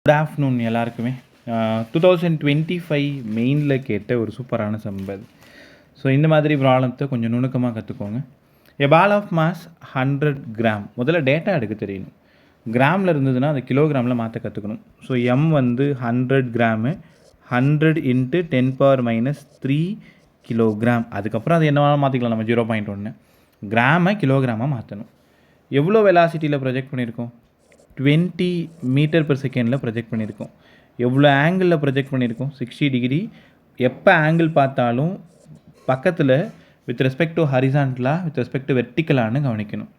Good afternoon எல்லாருக்குமே. 2025 மெயினில் கேட்ட ஒரு சூப்பரான சம்பது. ஸோ இந்த மாதிரி ப்ராப்ளத்தை கொஞ்சம் நுணுக்கமாக கற்றுக்கோங்க. எ பால் ஆஃப் மாஸ் 100 கிராம். முதல்ல டேட்டா எடுக்க தெரியணும். கிராமில் இருந்ததுன்னா அதை கிலோகிராமில் மாற்ற கற்றுக்கணும். ஸோ எம் வந்து 100 கிராமு, 100 × 10⁻³ கிலோகிராம். அதுக்கப்புறம் அது என்ன வேணாலும் மாற்றிக்கலாம். நம்ம 0.1 கிராமை கிலோகிராமாக மாற்றணும். எவ்வளோ வெலாசிட்டியில் ப்ரொஜெக்ட் பண்ணியிருக்கோம்? 20 மீட்டர்/செகண்டில் ப்ரொஜெக்ட் பண்ணியிருக்கோம். எவ்வளோ ஆங்கிளில் ப்ரொஜெக்ட் பண்ணியிருக்கோம்? 60 டிகிரி. எப்போ ஆங்கிள் பார்த்தாலும் பக்கத்தில் வித் ரெஸ்பெக்ட் டு ஹரிசான்டலாக வித் ரெஸ்பெக்ட் டு வெர்டிக்கலான்னு கவனிக்கணும்.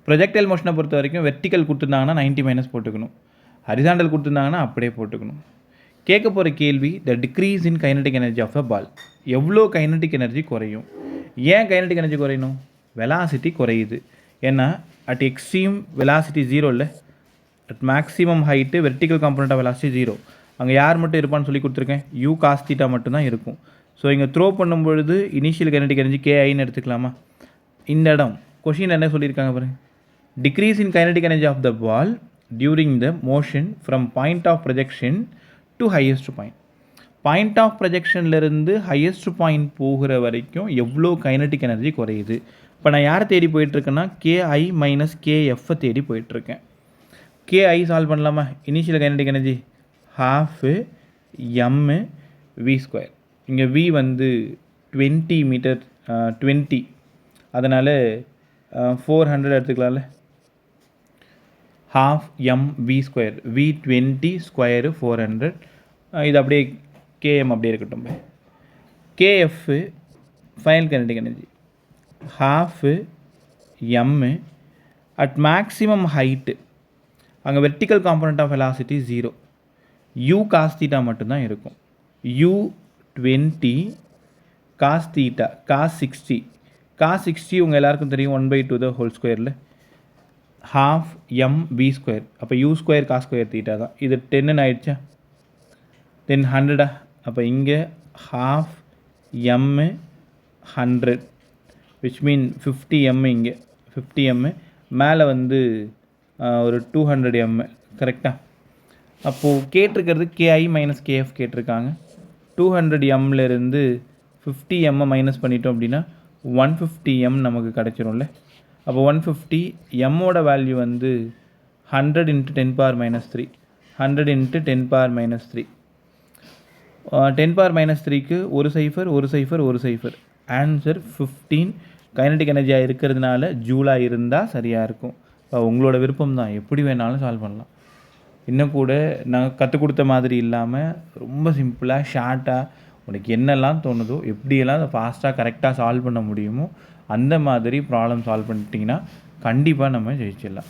ப்ரொஜெக்டைல் மோஷனை பொறுத்த வரைக்கும் வெர்டிக்கல் கொடுத்துருந்தாங்கன்னா 90 - போட்டுக்கணும். ஹரிசான்டல் கொடுத்துருந்தாங்கன்னா அப்படியே போட்டுக்கணும். கேட்க போகிற கேள்வி, the decrease in kinetic energy of a ball. எவ்வளோ கைனடிக் எனர்ஜி குறையும்? ஏன் கைனடிக் எனர்ஜி குறையணும்? வெலாசிட்டி குறையுது. ஏன்னா அட் எக்ஸ்ட்ரீம் வெலாசிட்டி 0 இல்லை, at maximum height vertical component of velocity 0. அங்கே யார் மட்டும் இருப்பான்னு சொல்லி கொடுத்துருக்கேன்? u cos θ மட்டும்தான் இருக்கும். ஸோ இங்கே த்ரோ பண்ணும்பொழுது இனிஷியல் கைனடிக் எனர்ஜி KIன்னு எடுத்துக்கலாமா? இந்த இடம் கொஷின் என்ன சொல்லியிருக்காங்க பாருங்க. Decrease in kinetic energy of the ball during the motion from point of projection to highest point. Point of ப்ரொஜெக்ஷன்லேருந்து ஹையஸ்ட் பாயிண்ட் போகிற வரைக்கும் எவ்வளோ கைனடிக் எனர்ஜி குறையுது? இப்போ நான் யாரை தேடி போயிட்டுருக்கேன்னா KI - KF தேடி போயிட்டுருக்கேன். KI சால்வ் பண்ணலாமா? Initial kinetic energy 12 mv². இங்கே V வந்து 20 மீட்டர் 20, அதனால் 400 எடுத்துக்கலாம்ல. 12 mv², V20 ஸ்கொயரு 400. இது அப்படியே KM அப்படியே இருக்கட்டும். KF final kinetic energy 12 m at maximum height. அங்கே vertical component of velocity 0. u cos θ மட்டும்தான் இருக்கும். u20 cos θ cos 60. cos 60 உங்கள் எல்லாருக்கும் தெரியும் 1/2 12 mv². அப்போ u² cos² θ தான். இது 10 ஆயிடுச்சா? 10 100. அப்போ இங்கே 12 m 100 விச் மீன் 50 m. இங்கே 50 m, மேலே வந்து ஒரு 200 m. கரெக்டாக? அப்போது கேட்டிருக்கிறது KI - KF கேட்டிருக்காங்க. 200 mலேருந்து 50 m மைனஸ் பண்ணிட்டோம் அப்படின்னா 150 m நமக்கு கிடச்சிரும்ல. அப்போ 150 mோட வேல்யூ வந்து 100 × 10⁻³ 100 × 10⁻³ 10⁻³ ஒரு சைஃபர். ஆன்சர் 15 கைனடிக் எனர்ஜியாக இருக்கிறதுனால ஜூலாக இருந்தால் சரியாக இருக்கும். உங்களோட விருப்பம் தான், எப்படி வேணாலும் சால்வ் பண்ணலாம். இன்னும் கூட நான் கற்றுக் கொடுத்த மாதிரி இல்லாமல் ரொம்ப சிம்பிளாக ஷார்ட்டாக உனக்கு என்னெல்லாம் தோணுதோ, எப்படியெல்லாம் அதை ஃபாஸ்ட்டாக கரெக்டாக சால்வ் பண்ண முடியுமோ அந்த மாதிரி ப்ராப்ளம் சால்வ் பண்ணிட்டிங்கன்னா கண்டிப்பாக நம்ம ஜெயிச்சிடலாம்.